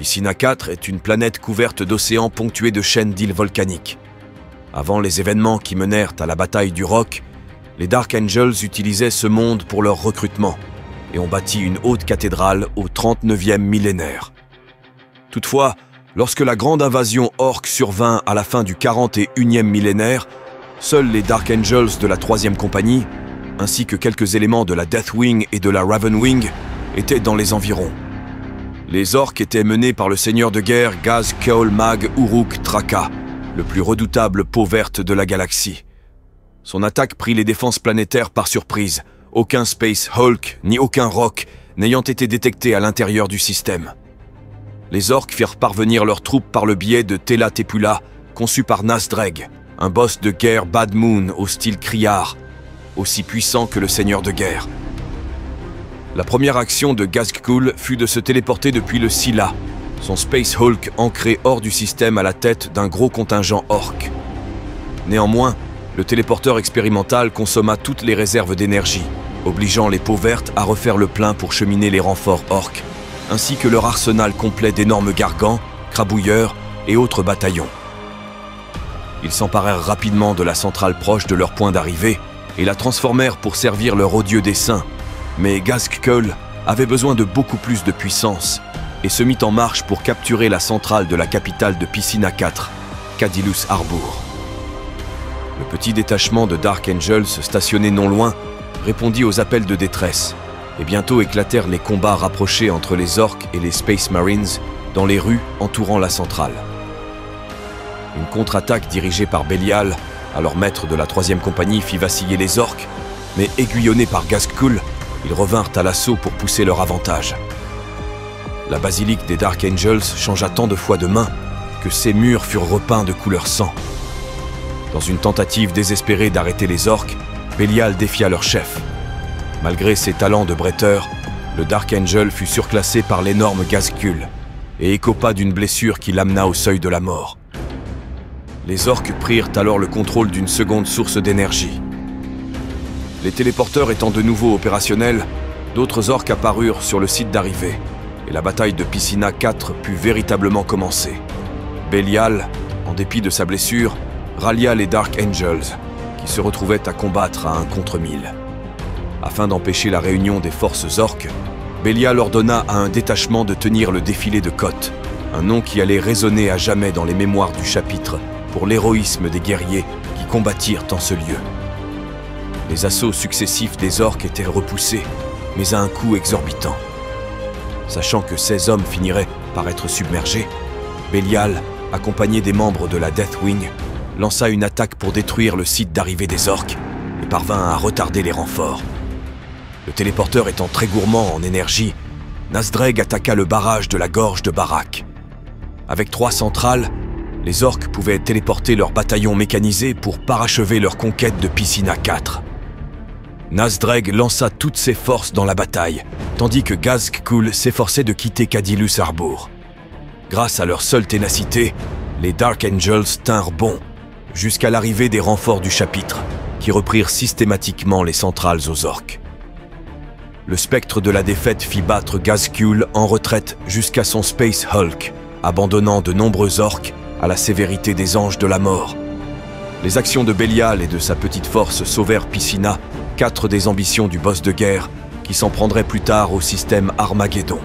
Piscina 4 est une planète couverte d'océans ponctués de chaînes d'îles volcaniques. Avant les événements qui menèrent à la bataille du Roc, les Dark Angels utilisaient ce monde pour leur recrutement et ont bâti une haute cathédrale au 39e millénaire. Toutefois, lorsque la grande invasion orque survint à la fin du 41e millénaire, seuls les Dark Angels de la 3e compagnie, ainsi que quelques éléments de la Deathwing et de la Ravenwing, étaient dans les environs. Les orques étaient menés par le seigneur de guerre Ghazghkull Mag Uruk Traka, le plus redoutable peau verte de la galaxie. Son attaque prit les défenses planétaires par surprise, aucun Space Hulk ni aucun Rock n'ayant été détectés à l'intérieur du système. Les orques firent parvenir leurs troupes par le biais de Tela Tepula, conçu par Nazdreg, un boss de guerre Bad Moon au style criard, aussi puissant que le seigneur de guerre. La première action de Ghazghkull fut de se téléporter depuis le Scylla, son Space Hulk ancré hors du système à la tête d'un gros contingent orque. Néanmoins, le téléporteur expérimental consomma toutes les réserves d'énergie, obligeant les peaux vertes à refaire le plein pour cheminer les renforts orques, ainsi que leur arsenal complet d'énormes gargants, crabouilleurs et autres bataillons. Ils s'emparèrent rapidement de la centrale proche de leur point d'arrivée et la transformèrent pour servir leur odieux dessein, mais Ghazghkull avait besoin de beaucoup plus de puissance et se mit en marche pour capturer la centrale de la capitale de Piscina 4, Cadillus Harbour. Le petit détachement de Dark Angels stationné non loin répondit aux appels de détresse, et bientôt éclatèrent les combats rapprochés entre les orques et les Space Marines dans les rues entourant la centrale. Une contre-attaque dirigée par Belial, alors maître de la 3e compagnie, fit vaciller les orques, mais aiguillonnés par Ghazghkull, ils revinrent à l'assaut pour pousser leur avantage. La basilique des Dark Angels changea tant de fois de main que ses murs furent repeints de couleur sang. Dans une tentative désespérée d'arrêter les orques, Belial défia leur chef. Malgré ses talents de bretteur, le Dark Angel fut surclassé par l'énorme Ghazghkull et écopa d'une blessure qui l'amena au seuil de la mort. Les orques prirent alors le contrôle d'une seconde source d'énergie. Les téléporteurs étant de nouveau opérationnels, d'autres orques apparurent sur le site d'arrivée, et la bataille de Piscina 4 put véritablement commencer. Belial, en dépit de sa blessure, rallia les Dark Angels, qui se retrouvaient à combattre à 1 contre 1000. Afin d'empêcher la réunion des forces orques, Belial ordonna à un détachement de tenir le défilé de Koth, un nom qui allait résonner à jamais dans les mémoires du chapitre pour l'héroïsme des guerriers qui combattirent en ce lieu. Les assauts successifs des orques étaient repoussés, mais à un coût exorbitant. Sachant que 16 hommes finiraient par être submergés, Belial, accompagné des membres de la Deathwing, lança une attaque pour détruire le site d'arrivée des orques et parvint à retarder les renforts. Le téléporteur étant très gourmand en énergie, Nazdreg attaqua le barrage de la gorge de Barak. Avec 3 centrales, les orques pouvaient téléporter leurs bataillons mécanisés pour parachever leur conquête de Piscina 4. Nazdreg lança toutes ses forces dans la bataille, tandis que Ghazghkull s'efforçait de quitter Cadillus Harbour. Grâce à leur seule ténacité, les Dark Angels tinrent bon, jusqu'à l'arrivée des renforts du chapitre, qui reprirent systématiquement les centrales aux orques. Le spectre de la défaite fit battre Ghazghkull en retraite jusqu'à son Space Hulk, abandonnant de nombreux orques à la sévérité des anges de la mort. Les actions de Belial et de sa petite force sauvèrent Piscina, 4 des ambitions du boss de guerre, qui s'en prendrait plus tard au système Armageddon.